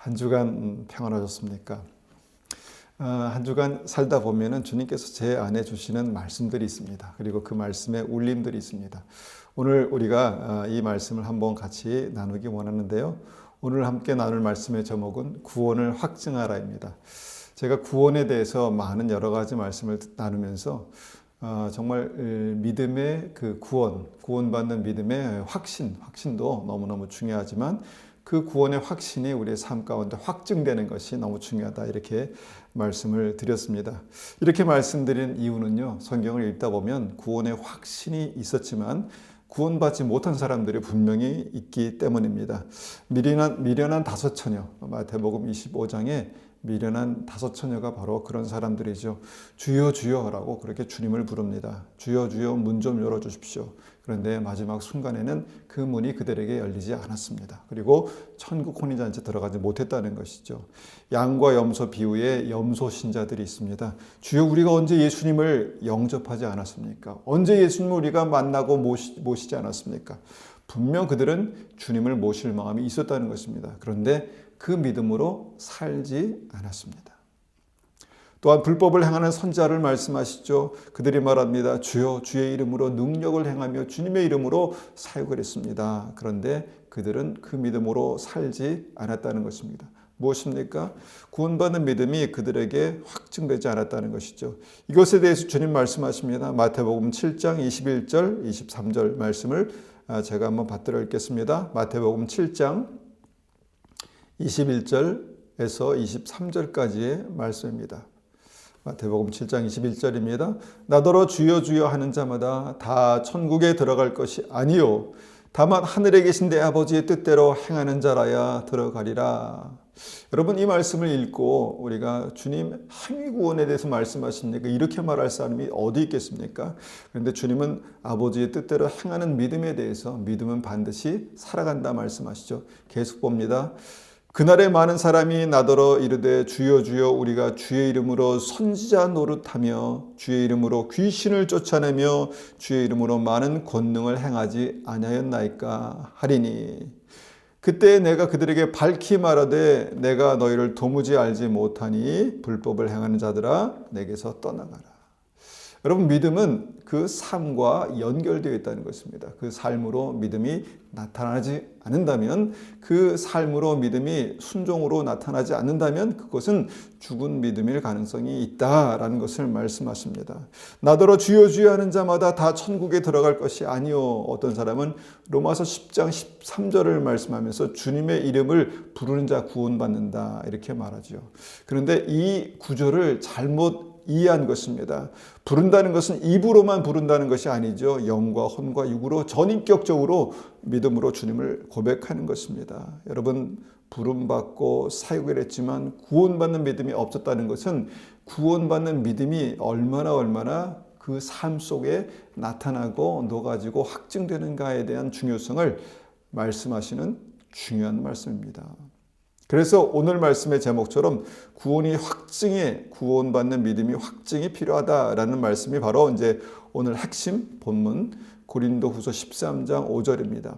한 주간 평안하셨습니까? 한 주간 살다 보면은 주님께서 제 안에 주시는 말씀들이 있습니다. 그리고 그 말씀에 울림들이 있습니다. 오늘 우리가 이 말씀을 한번 같이 나누기 원하는데요. 오늘 함께 나눌 말씀의 제목은 구원을 확증하라입니다. 제가 구원에 대해서 많은 여러 가지 말씀을 나누면서 정말 믿음의 그 구원받는 믿음의 확신도 너무너무 중요하지만 그 구원의 확신이 우리의 삶 가운데 확증되는 것이 너무 중요하다, 이렇게 말씀을 드렸습니다. 이렇게 말씀드린 이유는요, 성경을 읽다 보면 구원의 확신이 있었지만 구원받지 못한 사람들이 분명히 있기 때문입니다. 미련한 다섯 처녀, 마태복음 25장에 미련한 다섯 처녀가 바로 그런 사람들이죠. 주여 주여라고 그렇게 주님을 부릅니다. 주여 주여 문 좀 열어주십시오. 그런데 마지막 순간에는 그 문이 그들에게 열리지 않았습니다. 그리고 천국 혼인잔치에 들어가지 못했다는 것이죠. 양과 염소 비유에 염소 신자들이 있습니다. 주여, 우리가 언제 예수님을 영접하지 않았습니까? 언제 예수님을 우리가 만나고 모시지 않았습니까? 분명 그들은 주님을 모실 마음이 있었다는 것입니다. 그런데 그 믿음으로 살지 않았습니다. 또한 불법을 행하는 선지자를 말씀하시죠. 그들이 말합니다. 주여, 주의 이름으로 능력을 행하며 주님의 이름으로 사역을 했습니다. 그런데 그들은 그 믿음으로 살지 않았다는 것입니다. 무엇입니까? 구원받는 믿음이 그들에게 확증되지 않았다는 것이죠. 이것에 대해서 주님 말씀하십니다. 마태복음 7장 21절, 23절 말씀을 제가 한번 받들어 읽겠습니다. 마태복음 7장 21절에서 23절까지의 말씀입니다. 마태복음 7장 21절입니다. 나더러 주여 주여 하는 자마다 다 천국에 들어갈 것이 아니요 다만 하늘에 계신 내 아버지의 뜻대로 행하는 자라야 들어가리라. 여러분, 이 말씀을 읽고 우리가 주님 행위 구원에 대해서 말씀하십니까? 이렇게 말할 사람이 어디 있겠습니까? 그런데 주님은 아버지의 뜻대로 행하는 믿음에 대해서 믿음은 반드시 살아간다 말씀하시죠. 계속 봅니다. 그날에 많은 사람이 나더러 이르되 주여 주여 우리가 주의 이름으로 선지자 노릇하며 주의 이름으로 귀신을 쫓아내며 주의 이름으로 많은 권능을 행하지 아니하였나이까 하리니 그때 내가 그들에게 밝히 말하되 내가 너희를 도무지 알지 못하니 불법을 행하는 자들아 내게서 떠나가라. 여러분, 믿음은 그 삶과 연결되어 있다는 것입니다. 그 삶으로 믿음이 나타나지 않는다면, 그 삶으로 믿음이 순종으로 나타나지 않는다면 그것은 죽은 믿음일 가능성이 있다라는 것을 말씀하십니다. 나더러 주여 주여 하는 자마다 다 천국에 들어갈 것이 아니요. 어떤 사람은 로마서 10장 13절을 말씀하면서 주님의 이름을 부르는 자 구원받는다, 이렇게 말하죠. 그런데 이 구절을 잘못 이해한 것입니다. 부른다는 것은 입으로만 부른다는 것이 아니죠. 영과 혼과 육으로 전인격적으로 믿음으로 주님을 고백하는 것입니다. 여러분, 부름받고 사역을 했지만 구원받는 믿음이 없었다는 것은 구원받는 믿음이 얼마나 그 삶 속에 나타나고 녹아지고 확증되는가에 대한 중요성을 말씀하시는 중요한 말씀입니다. 그래서 오늘 말씀의 제목처럼 구원받는 믿음이 확증이 필요하다라는 말씀이 바로 이제 오늘 핵심 본문 고린도후서 13장 5절입니다.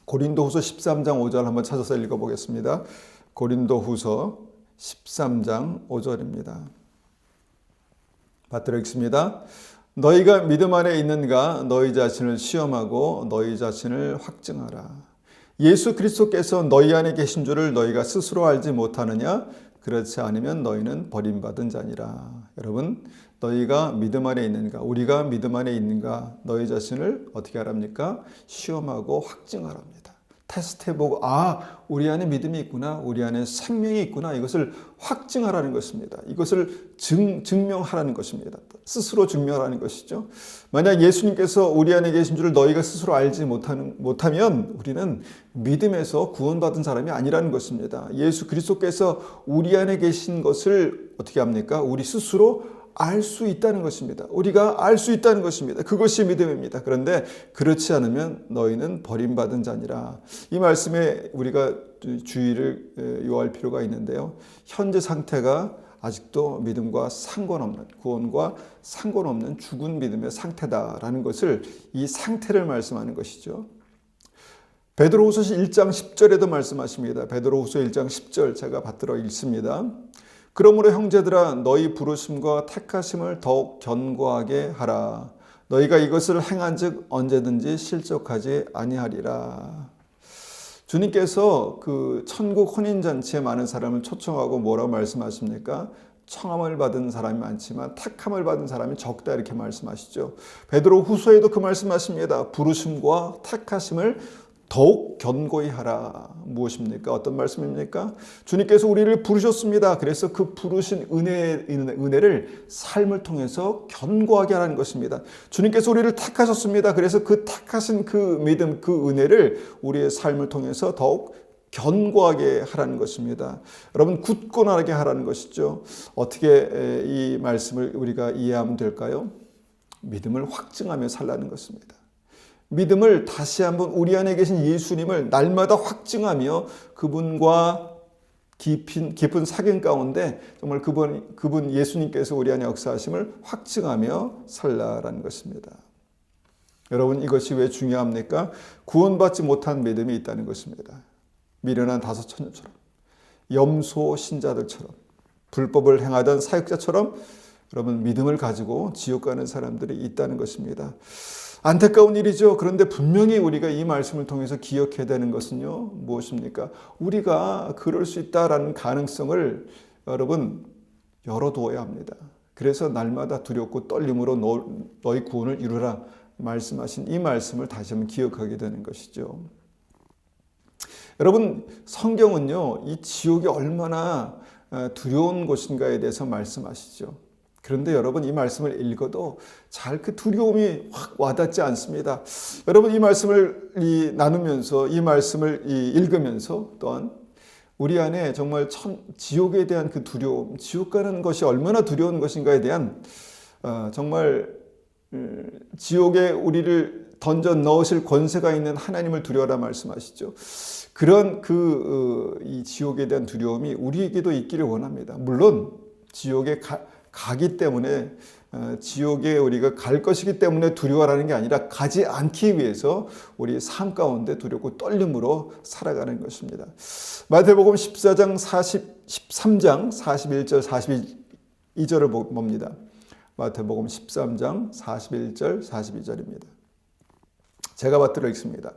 고린도후서 13장 5절 한번 찾아서 읽어보겠습니다. 고린도후서 13장 5절입니다. 받들어 읽습니다. 너희가 믿음 안에 있는가? 너희 자신을 시험하고 너희 자신을 확증하라. 예수 그리스도께서 너희 안에 계신 줄을 너희가 스스로 알지 못하느냐? 그렇지 않으면 너희는 버림받은 자니라. 여러분, 너희가 믿음 안에 있는가? 우리가 믿음 안에 있는가? 너희 자신을 어떻게 하랍니까? 시험하고 확증하랍니다. 테스트해보고 우리 안에 믿음이 있구나, 우리 안에 생명이 있구나, 이것을 확증하라는 것입니다. 이것을 증명하라는 것입니다. 스스로 증명하라는 것이죠. 만약 예수님께서 우리 안에 계신 줄을 너희가 스스로 알지 못하면 우리는 믿음에서 구원받은 사람이 아니라는 것입니다. 예수 그리스도께서 우리 안에 계신 것을 어떻게 합니까? 우리 스스로 알 수 있다는 것입니다. 우리가 알 수 있다는 것입니다. 그것이 믿음입니다. 그런데 그렇지 않으면 너희는 버림받은 자니라. 이 말씀에 우리가 주의를 요할 필요가 있는데요. 현재 상태가 아직도 믿음과 상관없는, 구원과 상관없는 죽은 믿음의 상태다라는 것을, 이 상태를 말씀하는 것이죠. 베드로후서 1장 10절에도 말씀하십니다. 베드로후서 1장 10절 제가 받들어 읽습니다. 그러므로 형제들아 너희 부르심과 택하심을 더욱 견고하게 하라. 너희가 이것을 행한즉 언제든지 실족하지 아니하리라. 주님께서 그 천국 혼인잔치에 많은 사람을 초청하고 뭐라고 말씀하십니까? 청함을 받은 사람이 많지만 택함을 받은 사람이 적다 이렇게 말씀하시죠. 베드로 후서에도 그 말씀하십니다. 부르심과 택하심을 더욱 견고히 하라. 무엇입니까? 어떤 말씀입니까? 주님께서 우리를 부르셨습니다. 그래서 그 부르신 은혜를 삶을 통해서 견고하게 하라는 것입니다. 주님께서 우리를 택하셨습니다. 그래서 그 택하신 그 믿음, 그 은혜를 우리의 삶을 통해서 더욱 견고하게 하라는 것입니다. 여러분 굳건하게 하라는 것이죠. 어떻게 이 말씀을 우리가 이해하면 될까요? 믿음을 확증하며 살라는 것입니다. 믿음을 다시 한번 우리 안에 계신 예수님을 날마다 확증하며 그분과 깊은 사귐 가운데 정말 그분 예수님께서 우리 안에 역사하심을 확증하며 살라라는 것입니다. 여러분 이것이 왜 중요합니까? 구원받지 못한 믿음이 있다는 것입니다. 미련한 다섯 처녀처럼, 염소 신자들처럼, 불법을 행하던 사역자처럼 여러분 믿음을 가지고 지옥 가는 사람들이 있다는 것입니다. 안타까운 일이죠. 그런데 분명히 우리가 이 말씀을 통해서 기억해야 되는 것은요. 무엇입니까? 우리가 그럴 수 있다라는 가능성을 여러분 열어두어야 합니다. 그래서 날마다 두렵고 떨림으로 너희 구원을 이루라 말씀하신 이 말씀을 다시 한번 기억하게 되는 것이죠. 여러분 성경은요. 이 지옥이 얼마나 두려운 곳인가에 대해서 말씀하시죠. 그런데 여러분 이 말씀을 읽어도 잘 그 두려움이 확 와닿지 않습니다. 여러분 이 말씀을 나누면서 이 말씀을 읽으면서 또한 우리 안에 정말 지옥에 대한 그 두려움, 지옥 가는 것이 얼마나 두려운 것인가에 대한 정말 지옥에 우리를 던져 넣으실 권세가 있는 하나님을 두려워라 말씀하시죠. 그런 이 지옥에 대한 두려움이 우리에게도 있기를 원합니다. 물론 지옥에 가기 때문에 지옥에 우리가 갈 것이기 때문에 두려워하는 게 아니라 가지 않기 위해서 우리 삶 가운데 두렵고 떨림으로 살아가는 것입니다. 마태복음 13장 41절 42절을 봅니다. 마태복음 13장 41절 42절입니다. 제가 받들어 읽습니다.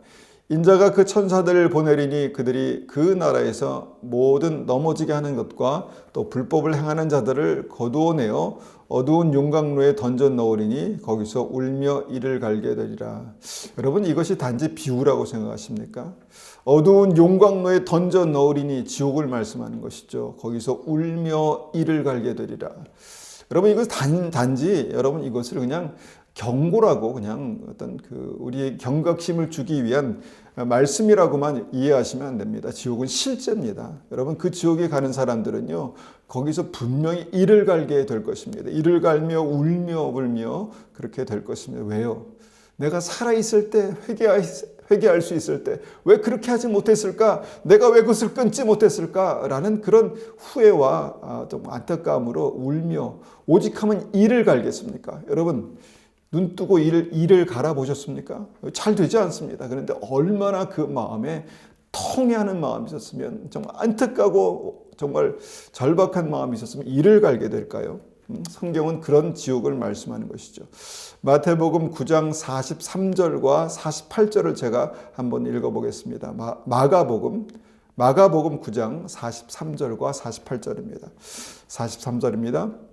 인자가 그 천사들을 보내리니 그들이 그 나라에서 모든 넘어지게 하는 것과 또 불법을 행하는 자들을 거두어내어 어두운 용광로에 던져 넣으리니 거기서 울며 이를 갈게 되리라. 여러분 이것이 단지 비유라고 생각하십니까? 어두운 용광로에 던져 넣으리니 지옥을 말씀하는 것이죠. 거기서 울며 이를 갈게 되리라. 여러분 이것 단지 여러분 이것을 그냥 경고라고 그냥 어떤 우리의 경각심을 주기 위한 말씀이라고만 이해하시면 안 됩니다. 지옥은 실제입니다. 여러분 그 지옥에 가는 사람들은요. 거기서 분명히 이를 갈게 될 것입니다. 이를 갈며 울며 불며 그렇게 될 것입니다. 왜요? 내가 살아있을 때 회개할 수 있을 때 왜 그렇게 하지 못했을까? 내가 왜 그것을 끊지 못했을까? 라는 그런 후회와 좀 안타까움으로 울며 오직하면 이를 갈겠습니까? 여러분 눈 뜨고 이를 갈아보셨습니까? 잘 되지 않습니다. 그런데 얼마나 그 마음에 통해하는 마음이 있었으면 정말 안타까고 정말 절박한 마음이 있었으면 이를 갈게 될까요? 성경은 그런 지옥을 말씀하는 것이죠. 마태복음 9장 43절과 48절을 제가 한번 읽어보겠습니다. 마가복음 9장 43절과 48절입니다. 43절입니다.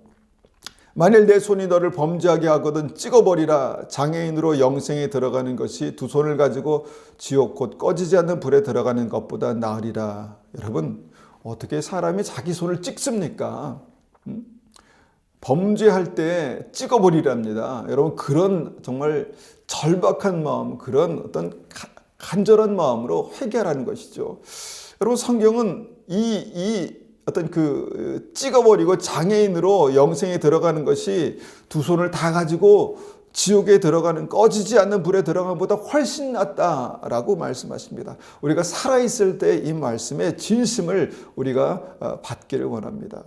만일 내 손이 너를 범죄하게 하거든 찍어버리라. 장애인으로 영생에 들어가는 것이 두 손을 가지고 지옥 곧 꺼지지 않는 불에 들어가는 것보다 나으리라. 여러분 어떻게 사람이 자기 손을 찍습니까? 범죄할 때 찍어버리랍니다. 여러분 그런 정말 절박한 마음, 그런 어떤 간절한 마음으로 회개하라는 것이죠. 여러분 성경은 어떤 찍어버리고 장애인으로 영생에 들어가는 것이 두 손을 다 가지고 지옥에 들어가는 꺼지지 않는 불에 들어가는 것보다 훨씬 낫다라고 말씀하십니다. 우리가 살아있을 때 이 말씀의 진심을 우리가 받기를 원합니다.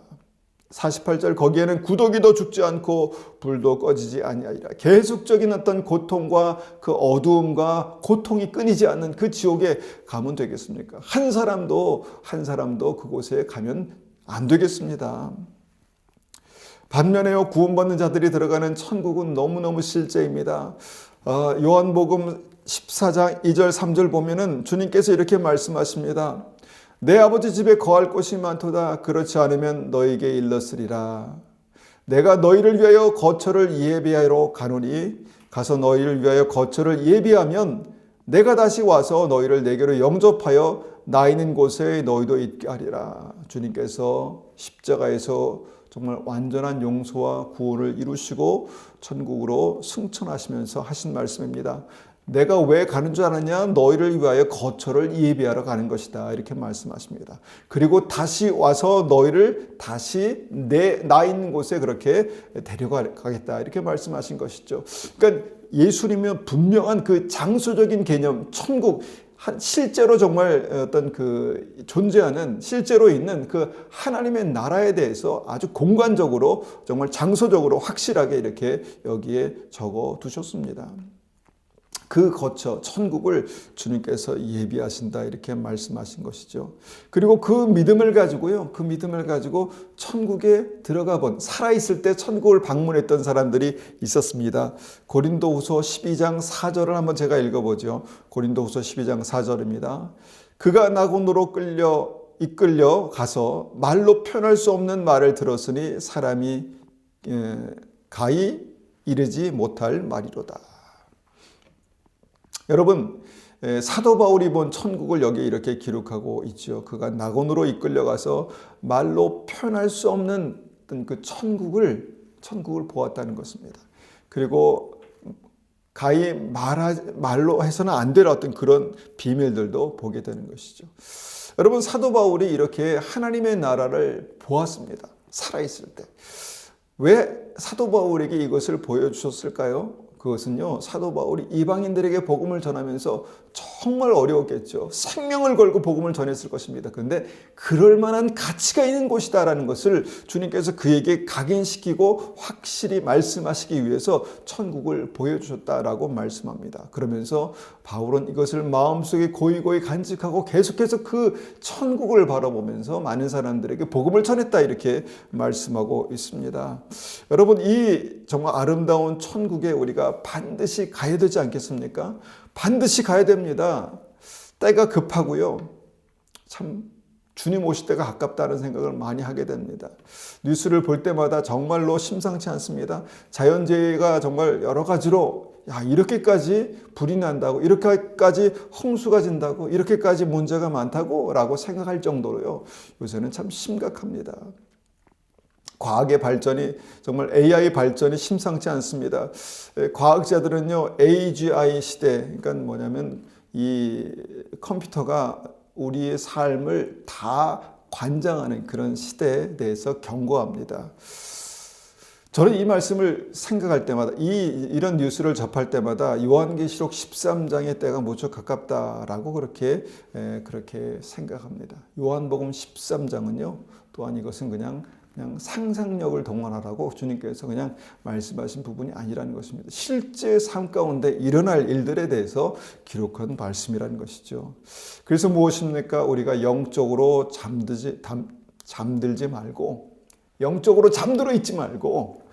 48절 거기에는 구더기도 죽지 않고 불도 꺼지지 아니하리라. 계속적인 어떤 고통과 그 어두움과 고통이 끊이지 않는 그 지옥에 가면 되겠습니까? 한 사람도 그곳에 가면 안 되겠습니다. 반면에요, 구원받는 자들이 들어가는 천국은 너무너무 실제입니다. 요한복음 14장 2절 3절 보면은 주님께서 이렇게 말씀하십니다. 내 아버지 집에 거할 곳이 많도다. 그렇지 않으면 너에게 일렀으리라. 내가 너희를 위하여 거처를 예비하러 가노니 가서 너희를 위하여 거처를 예비하면 내가 다시 와서 너희를 내게로 영접하여 나 있는 곳에 너희도 있게 하리라. 주님께서 십자가에서 정말 완전한 용서와 구원을 이루시고 천국으로 승천하시면서 하신 말씀입니다. 내가 왜 가는 줄 아느냐? 너희를 위하여 거처를 예비하러 가는 것이다. 이렇게 말씀하십니다. 그리고 다시 와서 너희를 다시 나 있는 곳에 그렇게 데려가겠다. 이렇게 말씀하신 것이죠. 그러니까 예수님은 분명한 그 장소적인 개념, 천국, 실제로 정말 어떤 그 존재하는 실제로 있는 그 하나님의 나라에 대해서 아주 공간적으로 정말 장소적으로 확실하게 이렇게 여기에 적어 두셨습니다. 그 거처 천국을 주님께서 예비하신다 이렇게 말씀하신 것이죠. 그리고 그 믿음을 가지고 천국에 들어가 본, 살아있을 때 천국을 방문했던 사람들이 있었습니다. 고린도후서 12장 4절을 한번 제가 읽어보죠. 고린도후서 12장 4절입니다. 그가 낙원으로 이끌려 가서 말로 표현할 수 없는 말을 들었으니 사람이 가히 이르지 못할 말이로다. 여러분, 사도 바울이 본 천국을 여기에 이렇게 기록하고 있죠. 그가 낙원으로 이끌려가서 말로 표현할 수 없는 그 천국을 보았다는 것입니다. 그리고 가히 말로 해서는 안 될 어떤 그런 비밀들도 보게 되는 것이죠. 여러분, 사도 바울이 이렇게 하나님의 나라를 보았습니다. 살아있을 때. 왜 사도 바울에게 이것을 보여주셨을까요? 그것은요, 사도 바울이 이방인들에게 복음을 전하면서 정말 어려웠겠죠. 생명을 걸고 복음을 전했을 것입니다. 그런데 그럴 만한 가치가 있는 곳이다라는 것을 주님께서 그에게 각인시키고 확실히 말씀하시기 위해서 천국을 보여주셨다라고 말씀합니다. 그러면서 바울은 이것을 마음속에 고이고이 간직하고 계속해서 그 천국을 바라보면서 많은 사람들에게 복음을 전했다 이렇게 말씀하고 있습니다. 여러분, 이 정말 아름다운 천국에 우리가 반드시 가야 되지 않겠습니까? 반드시 가야 됩니다. 때가 급하고요. 참 주님 오실 때가 가깝다는 생각을 많이 하게 됩니다. 뉴스를 볼 때마다 정말로 심상치 않습니다. 자연재해가 정말 여러 가지로 이렇게까지 불이 난다고, 이렇게까지 홍수가 진다고, 이렇게까지 문제가 많다고 라고 생각할 정도로요. 요새는 참 심각합니다. 과학의 발전이 정말 AI 발전이 심상치 않습니다. 과학자들은요, AGI 시대, 그러니까 뭐냐면 이 컴퓨터가 우리의 삶을 다 관장하는 그런 시대에 대해서 경고합니다. 저는 이 말씀을 생각할 때마다 이런 뉴스를 접할 때마다 요한계시록 13장의 때가 무척 가깝다라고 그렇게 생각합니다. 요한복음 13장은요, 또한 이것은 그냥 상상력을 동원하라고 주님께서 그냥 말씀하신 부분이 아니라는 것입니다. 실제 삶 가운데 일어날 일들에 대해서 기록한 말씀이라는 것이죠. 그래서 무엇입니까? 우리가 영적으로 잠들지 말고, 영적으로 잠들어 있지 말고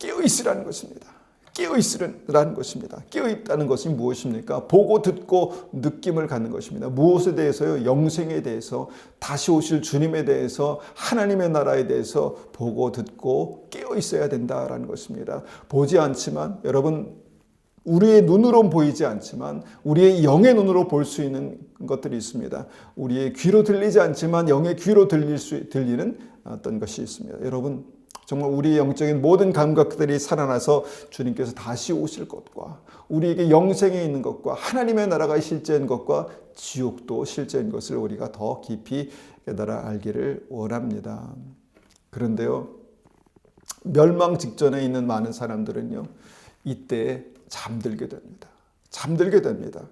깨어 있으라는 것입니다. 깨어 있으라는 것입니다. 깨어 있다는 것이 무엇입니까? 보고 듣고 느낌을 갖는 것입니다. 무엇에 대해서요? 영생에 대해서, 다시 오실 주님에 대해서, 하나님의 나라에 대해서 보고 듣고 깨어 있어야 된다라는 것입니다. 보지 않지만, 여러분, 우리의 눈으로 보이지 않지만 우리의 영의 눈으로 볼 수 있는 것들이 있습니다. 우리의 귀로 들리지 않지만 영의 귀로 들리는 어떤 것이 있습니다. 여러분, 정말 우리의 영적인 모든 감각들이 살아나서 주님께서 다시 오실 것과, 우리에게 영생에 있는 것과, 하나님의 나라가 실제인 것과 지옥도 실제인 것을 우리가 더 깊이 깨달아 알기를 원합니다. 그런데요, 멸망 직전에 있는 많은 사람들은요, 이때 잠들게 됩니다.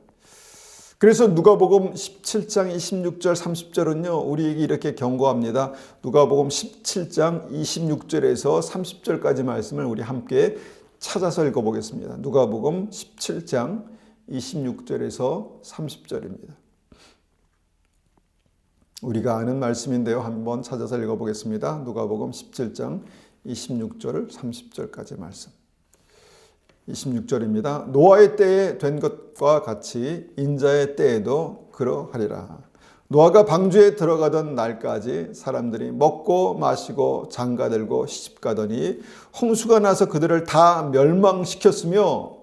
그래서 누가복음 17장 26절 30절은요 우리에게 이렇게 경고합니다. 누가복음 17장 26절에서 30절까지 말씀을 우리 함께 찾아서 읽어보겠습니다. 누가복음 17장 26절에서 30절입니다. 우리가 아는 말씀인데요. 한번 찾아서 읽어보겠습니다. 누가복음 17장 26절 30절까지 말씀. 26절입니다. 노아의 때에 된 것과 같이 인자의 때에도 그러하리라. 노아가 방주에 들어가던 날까지 사람들이 먹고 마시고 장가들고 시집가더니 홍수가 나서 그들을 다 멸망시켰으며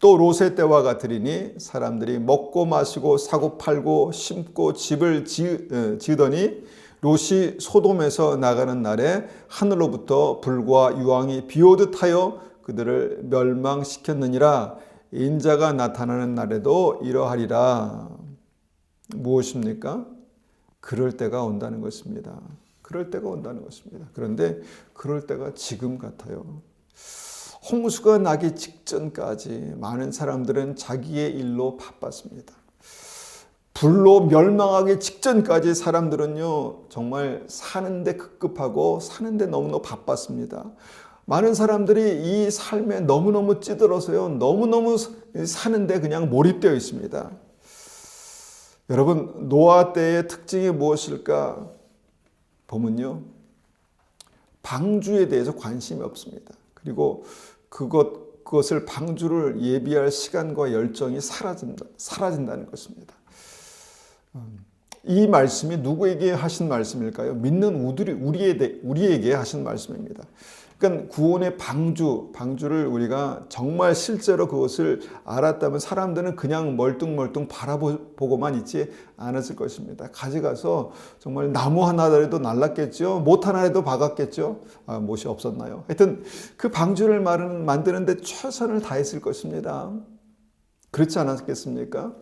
또 롯의 때와 같으리니 사람들이 먹고 마시고 사고 팔고 심고 집을 지으더니 롯이 소돔에서 나가는 날에 하늘로부터 불과 유황이 비오듯 하여 그들을 멸망시켰느니라. 인자가 나타나는 날에도 이러하리라. 무엇입니까? 그럴 때가 온다는 것입니다. 그럴 때가 온다는 것입니다. 그런데 그럴 때가 지금 같아요. 홍수가 나기 직전까지 많은 사람들은 자기의 일로 바빴습니다. 불로 멸망하기 직전까지 사람들은요 정말 사는데 급급하고 사는데 너무너무 바빴습니다. 많은 사람들이 이 삶에 너무너무 찌들어서요 너무너무 사는데 그냥 몰입되어 있습니다. 여러분 노아 때의 특징이 무엇일까 보면요 방주에 대해서 관심이 없습니다. 그리고 그것을 방주를 예비할 시간과 열정이 사라진다는 것입니다. 이 말씀이 누구에게 하신 말씀일까요? 믿는 우리에게 하신 말씀입니다. 그러니까 구원의 방주를 우리가 정말 실제로 그것을 알았다면 사람들은 그냥 멀뚱멀뚱 바라보고만 있지 않았을 것입니다. 가져가서 정말 나무 하나라도 날랐겠죠. 못 하나라도 박았겠죠. 못이 없었나요? 하여튼 그 방주를 만드는데 최선을 다했을 것입니다. 그렇지 않았겠습니까?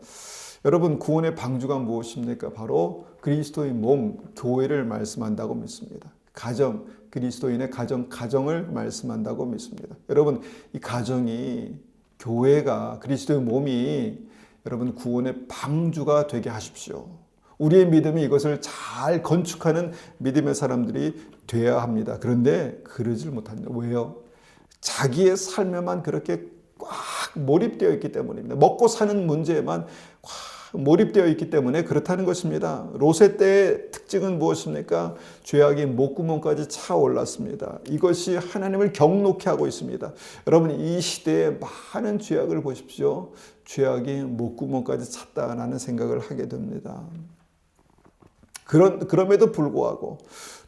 여러분 구원의 방주가 무엇입니까? 바로 그리스도의 몸, 교회를 말씀한다고 믿습니다. 가정, 그리스도인의 가정을 말씀한다고 믿습니다. 여러분 이 가정이 교회가 그리스도의 몸이 여러분 구원의 방주가 되게 하십시오. 우리의 믿음이 이것을 잘 건축하는 믿음의 사람들이 되어야 합니다. 그런데 그러질 못합니다. 왜요? 자기의 삶에만 그렇게 꽉 몰입되어 있기 때문입니다. 먹고 사는 문제에만 꽉 몰입되어 있기 때문에 그렇다는 것입니다. 롯의 때의 특징은 무엇입니까? 죄악이 목구멍까지 차올랐습니다. 이것이 하나님을 경록케 하고 있습니다. 여러분 이 시대에 많은 죄악을 보십시오. 죄악이 목구멍까지 찼다라는 생각을 하게 됩니다. 그럼에도 불구하고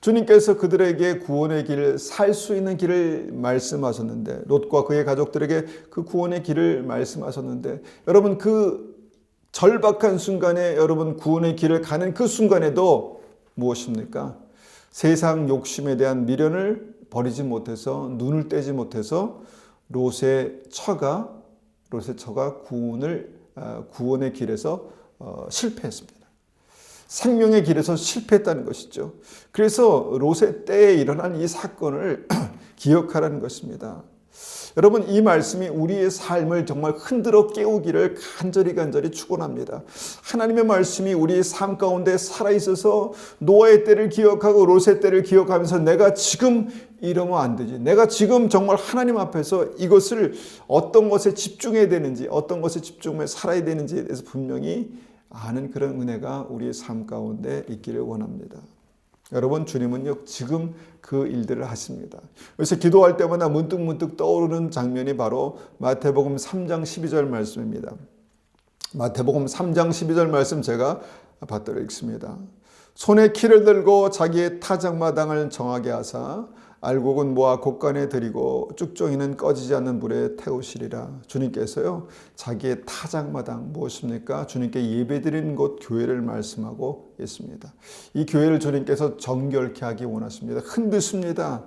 주님께서 그들에게 구원의 길, 살 수 있는 길을 말씀하셨는데 롯과 그의 가족들에게 그 구원의 길을 말씀하셨는데 여러분 그 절박한 순간에 여러분 구원의 길을 가는 그 순간에도 무엇입니까? 세상 욕심에 대한 미련을 버리지 못해서 눈을 떼지 못해서 롯의 처가 구원의 길에서 실패했습니다. 생명의 길에서 실패했다는 것이죠. 그래서 롯의 때에 일어난 이 사건을 기억하라는 것입니다. 여러분 이 말씀이 우리의 삶을 정말 흔들어 깨우기를 간절히 축원합니다. 하나님의 말씀이 우리의 삶 가운데 살아있어서 노아의 때를 기억하고 롯의 때를 기억하면서 내가 지금 이러면 안 되지. 내가 지금 정말 하나님 앞에서 이것을 어떤 것에 집중해야 되는지 어떤 것에 집중해 살아야 되는지에 대해서 분명히 아는 그런 은혜가 우리의 삶 가운데 있기를 원합니다. 여러분 주님은요 지금 그 일들을 하십니다. 그래서 기도할 때마다 문득 떠오르는 장면이 바로 마태복음 3장 12절 말씀입니다. 마태복음 3장 12절 말씀 제가 받들어 읽습니다. 손에 키를 들고 자기의 타작마당을 정하게 하사 알곡은 모아 곳간에 들이고 쭉종이는 꺼지지 않는 불에 태우시리라. 주님께서요 자기의 타작마당 무엇입니까? 주님께 예배드리는 곳 교회를 말씀하고 있습니다. 이 교회를 주님께서 정결케 하기 원하십니다. 흔드십니다.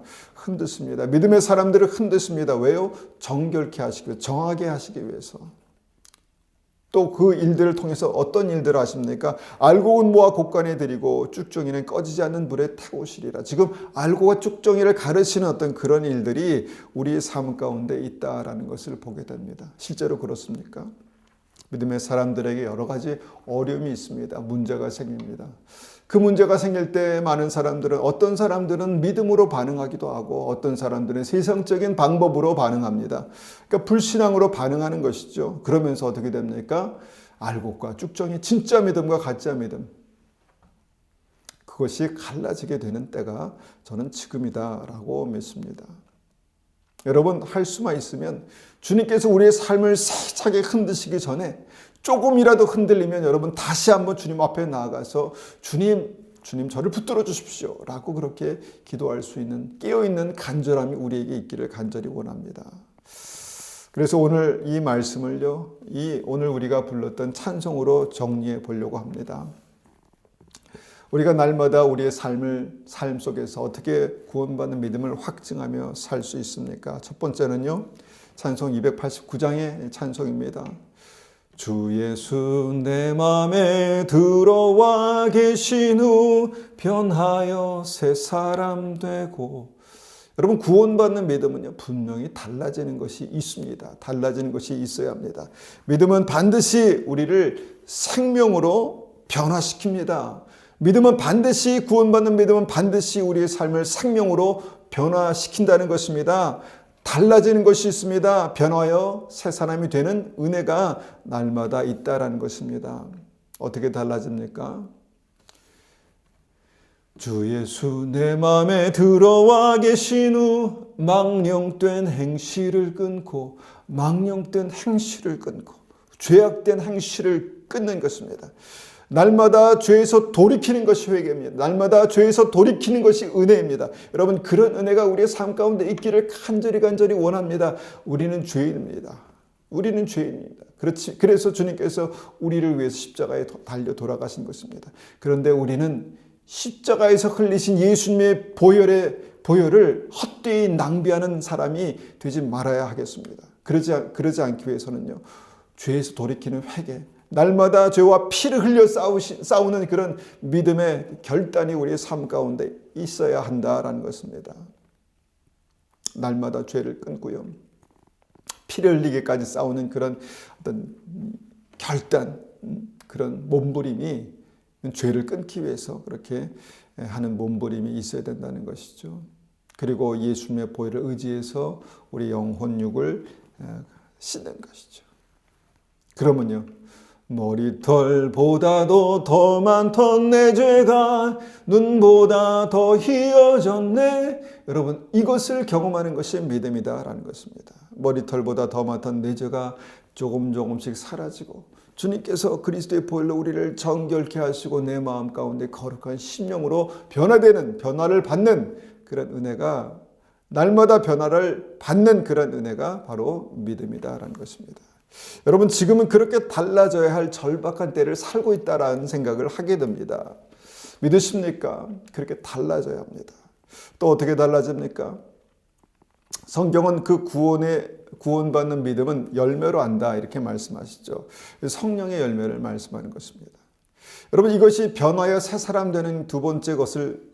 믿음의 사람들을 흔드십니다. 왜요? 정결케 하시기 위해서, 정하게 하시기 위해서. 또 그 일들을 통해서 어떤 일들을 하십니까? 알곡은 모아 곳간에 들이고 쭉종이는 꺼지지 않는 불에 태우시리라. 지금 알곡과 쭉종이를 가르치는 어떤 그런 일들이 우리의 삶 가운데 있다라는 것을 보게 됩니다. 실제로 그렇습니까? 믿음의 사람들에게 여러 가지 어려움이 있습니다. 문제가 생깁니다. 그 문제가 생길 때 많은 사람들은, 어떤 사람들은 믿음으로 반응하기도 하고 어떤 사람들은 세상적인 방법으로 반응합니다. 그러니까 불신앙으로 반응하는 것이죠. 그러면서 어떻게 됩니까? 알곡과 쭉정이 진짜 믿음과 가짜 믿음, 그것이 갈라지게 되는 때가 저는 지금이다라고 믿습니다. 여러분, 할 수만 있으면 주님께서 우리의 삶을 세차게 흔드시기 전에 조금이라도 흔들리면 여러분 다시 한번 주님 앞에 나아가서 주님 저를 붙들어 주십시오 라고 그렇게 기도할 수 있는 깨어있는 간절함이 우리에게 있기를 간절히 원합니다. 그래서 오늘 이 말씀을요, 오늘 우리가 불렀던 찬송으로 정리해 보려고 합니다. 우리가 날마다 우리의 삶 속에서 어떻게 구원받는 믿음을 확증하며 살 수 있습니까? 첫 번째는요, 찬송 289장의 찬송입니다. 주 예수 내 맘에 들어와 계신 후 변하여 새 사람 되고. 여러분, 구원받는 믿음은요, 분명히 달라지는 것이 있습니다. 달라지는 것이 있어야 합니다. 믿음은 반드시 우리를 생명으로 변화시킵니다. 믿음은 반드시, 구원받는 믿음은 반드시 우리의 삶을 생명으로 변화시킨다는 것입니다. 달라지는 것이 있습니다. 변화하여 새 사람이 되는 은혜가 날마다 있다라는 것입니다. 어떻게 달라집니까? 주 예수 내 맘에 들어와 계신 후 망령된 행실을 끊고, 망령된 행실을 끊고, 죄악된 행실을 끊는 것입니다. 날마다 죄에서 돌이키는 것이 회개입니다. 날마다 죄에서 돌이키는 것이 은혜입니다. 여러분, 그런 은혜가 우리의 삶 가운데 있기를 간절히 원합니다. 우리는 죄인입니다. 우리는 죄인입니다. 그래서 주님께서 우리를 위해서 십자가에 달려 돌아가신 것입니다. 그런데 우리는 십자가에서 흘리신 예수님의 보혈을 헛되이 낭비하는 사람이 되지 말아야 하겠습니다. 그러지 않기 위해서는요, 죄에서 돌이키는 회개, 날마다 죄와 피를 흘려 싸우는 그런 믿음의 결단이 우리의 삶 가운데 있어야 한다라는 것입니다. 날마다 죄를 끊고요, 피를 흘리기까지 싸우는 그런 어떤 결단, 그런 몸부림이, 죄를 끊기 위해서 그렇게 하는 몸부림이 있어야 된다는 것이죠. 그리고 예수님의 보혈을 의지해서 우리 영혼육을 씻는 것이죠. 그러면요, 머리털보다도 더 많던 내 죄가 눈보다 더 희어졌네. 여러분, 이것을 경험하는 것이 믿음이다라는 것입니다. 머리털보다 더 많던 내 죄가 조금씩 사라지고, 주님께서 그리스도의 보혈로 우리를 정결케 하시고 내 마음 가운데 거룩한 심령으로 변화를 받는 그런 은혜가, 날마다 변화를 받는 그런 은혜가 바로 믿음이다라는 것입니다. 여러분, 지금은 그렇게 달라져야 할 절박한 때를 살고 있다라는 생각을 하게 됩니다. 믿으십니까? 그렇게 달라져야 합니다. 또 어떻게 달라집니까? 성경은 그 구원받는 믿음은 열매로 안다, 이렇게 말씀하시죠. 성령의 열매를 말씀하는 것입니다. 여러분, 이것이 변화하여 새 사람 되는 두 번째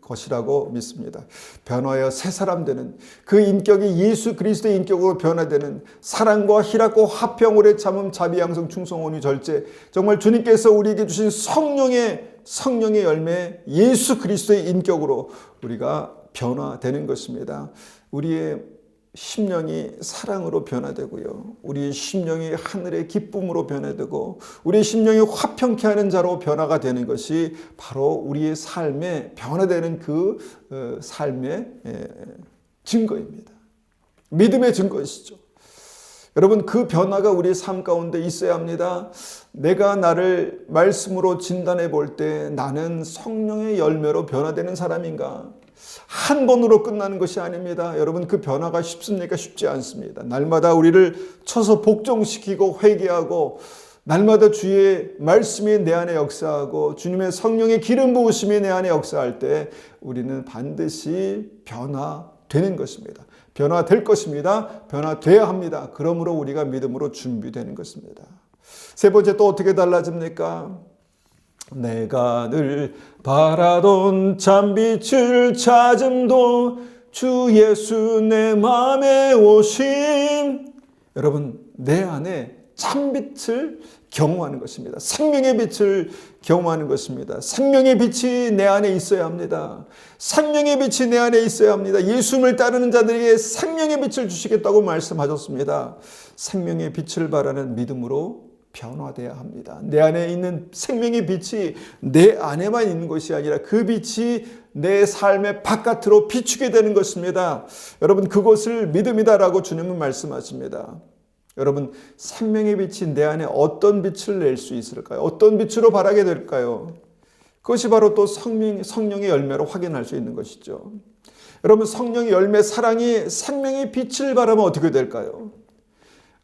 것이라고 믿습니다. 변화하여 새 사람 되는 그 인격이 예수 그리스도의 인격으로 변화되는 사랑과 희락과 화평, 오래 참음, 자비, 양성, 충성, 온유, 절제, 정말 주님께서 우리에게 주신 성령의 열매, 예수 그리스도의 인격으로 우리가 변화되는 것입니다. 우리의 심령이 사랑으로 변화되고요, 우리의 심령이 하늘의 기쁨으로 변화되고, 우리의 심령이 화평케 하는 자로 변화가 되는 것이 바로 우리의 삶에 변화되는 그 삶의 증거입니다. 믿음의 증거이시죠. 여러분, 그 변화가 우리의 삶 가운데 있어야 합니다. 내가 나를 말씀으로 진단해 볼 때 나는 성령의 열매로 변화되는 사람인가? 한 번으로 끝나는 것이 아닙니다. 여러분, 그 변화가 쉽습니까? 쉽지 않습니다. 날마다 우리를 쳐서 복종시키고 회개하고, 날마다 주의 말씀이 내 안에 역사하고 주님의 성령의 기름 부으심이 내 안에 역사할 때 우리는 반드시 변화되는 것입니다. 변화될 것입니다. 변화돼야 합니다. 그러므로 우리가 믿음으로 준비되는 것입니다. 세 번째, 또 어떻게 달라집니까? 내가 늘 바라던 참빛을 찾음도 주 예수 내 맘에 오심. 여러분, 내 안에 참빛을 경험하는 것입니다. 생명의 빛을 경험하는 것입니다. 생명의 빛이 내 안에 있어야 합니다. 생명의 빛이 내 안에 있어야 합니다. 예수님을 따르는 자들에게 생명의 빛을 주시겠다고 말씀하셨습니다. 생명의 빛을 바라는 믿음으로 변화되어야 합니다. 내 안에 있는 생명의 빛이 내 안에만 있는 것이 아니라 그 빛이 내 삶의 바깥으로 비추게 되는 것입니다. 여러분, 그것을 믿음이다라고 주님은 말씀하십니다. 여러분, 생명의 빛이 내 안에 어떤 빛을 낼 수 있을까요? 어떤 빛으로 바라게 될까요? 그것이 바로 또 성령의 열매로 확인할 수 있는 것이죠. 여러분, 성령의 열매, 사랑이 생명의 빛을 바라면 어떻게 될까요?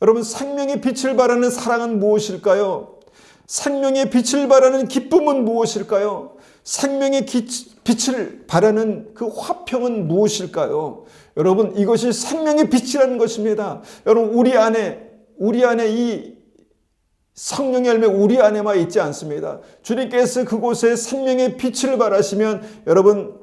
여러분, 생명의 빛을 바라는 사랑은 무엇일까요? 생명의 빛을 바라는 기쁨은 무엇일까요? 생명의 빛을 바라는 그 화평은 무엇일까요? 여러분, 이것이 생명의 빛이라는 것입니다. 여러분, 우리 안에 이 성령의 열매 우리 안에만 있지 않습니다. 주님께서 그곳에 생명의 빛을 바라시면 여러분,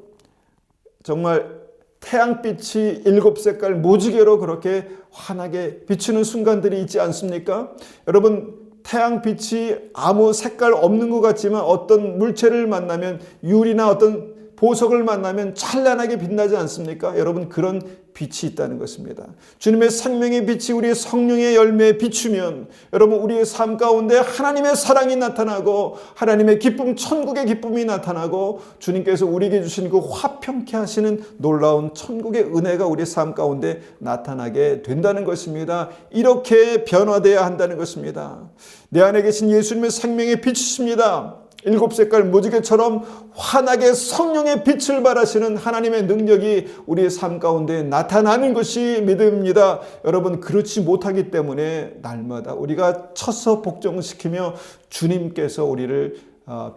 정말 태양빛이 7색깔 무지개로 그렇게 환하게 비추는 순간들이 있지 않습니까? 여러분, 태양빛이 아무 색깔 없는 것 같지만 어떤 물체를 만나면, 유리나 어떤 보석을 만나면 찬란하게 빛나지 않습니까? 여러분, 그런 빛이 있다는 것입니다. 주님의 생명의 빛이 우리의 성령의 열매에 비추면 여러분, 우리의 삶 가운데 하나님의 사랑이 나타나고 하나님의 기쁨, 천국의 기쁨이 나타나고 주님께서 우리에게 주신 그 화평케 하시는 놀라운 천국의 은혜가 우리의 삶 가운데 나타나게 된다는 것입니다. 이렇게 변화되어야 한다는 것입니다. 내 안에 계신 예수님의 생명의 빛이십니다. 7색깔 무지개처럼 환하게 성령의 빛을 발하시는 하나님의 능력이 우리의 삶 가운데 나타나는 것이 믿음입니다. 여러분, 그렇지 못하기 때문에 날마다 우리가 쳐서 복종시키며 주님께서 우리를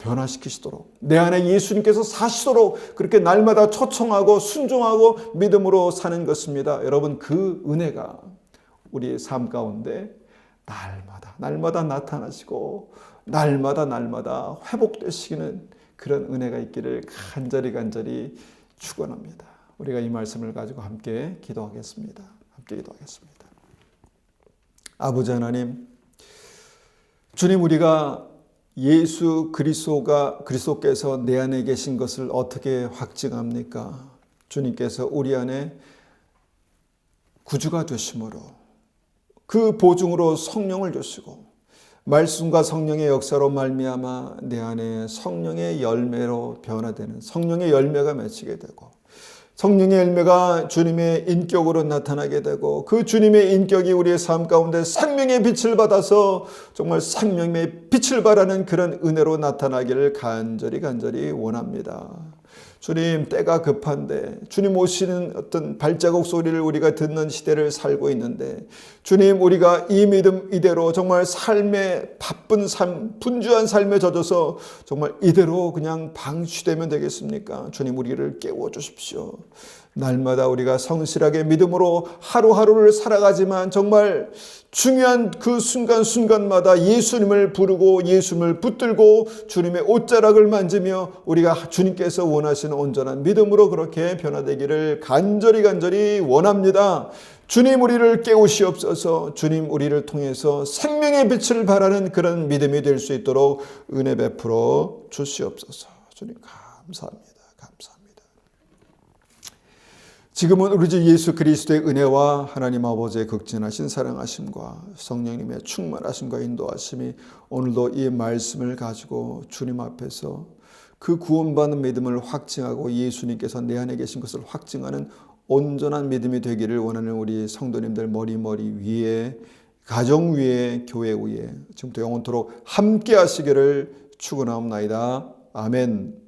변화시키시도록, 내 안에 예수님께서 사시도록 그렇게 날마다 초청하고 순종하고 믿음으로 사는 것입니다. 여러분, 그 은혜가 우리의 삶 가운데 날마다 나타나시고 날마다 회복되시는 그런 은혜가 있기를 간절히 축원합니다. 우리가 이 말씀을 가지고 함께 기도하겠습니다. 아버지 하나님, 주님, 우리가 예수 그리스도께서 내 안에 계신 것을 어떻게 확증합니까? 주님께서 우리 안에 구주가 되심으로, 그 보증으로 성령을 주시고 말씀과 성령의 역사로 말미암아 내 안에 성령의 열매로 변화되는 성령의 열매가 맺히게 되고, 성령의 열매가 주님의 인격으로 나타나게 되고, 그 주님의 인격이 우리의 삶 가운데 생명의 빛을 받아서 정말 생명의 빛을 발하는 그런 은혜로 나타나기를 간절히 원합니다. 주님, 때가 급한데 주님 오시는 어떤 발자국 소리를 우리가 듣는 시대를 살고 있는데, 주님, 우리가 이 믿음 이대로 정말 삶의 바쁜 삶, 분주한 삶에 젖어서 정말 이대로 그냥 방치되면 되겠습니까? 주님, 우리를 깨워주십시오. 날마다 우리가 성실하게 믿음으로 하루하루를 살아가지만 정말 중요한 그 순간순간마다 예수님을 부르고 예수님을 붙들고 주님의 옷자락을 만지며 우리가 주님께서 원하시는 온전한 믿음으로 그렇게 변화되기를 간절히 원합니다. 주님, 우리를 깨우시옵소서. 주님, 우리를 통해서 생명의 빛을 발하는 그런 믿음이 될 수 있도록 은혜 베풀어 주시옵소서. 주님, 감사합니다. 지금은 우리 주 예수 그리스도의 은혜와 하나님 아버지의 극진하신 사랑하심과 성령님의 충만하심과 인도하심이 오늘도 이 말씀을 가지고 주님 앞에서 그 구원받는 믿음을 확증하고 예수님께서 내 안에 계신 것을 확증하는 온전한 믿음이 되기를 원하는 우리 성도님들 머리 위에, 가정 위에, 교회 위에 지금부터 영원토록 함께 하시기를 축원하옵나이다. 아멘.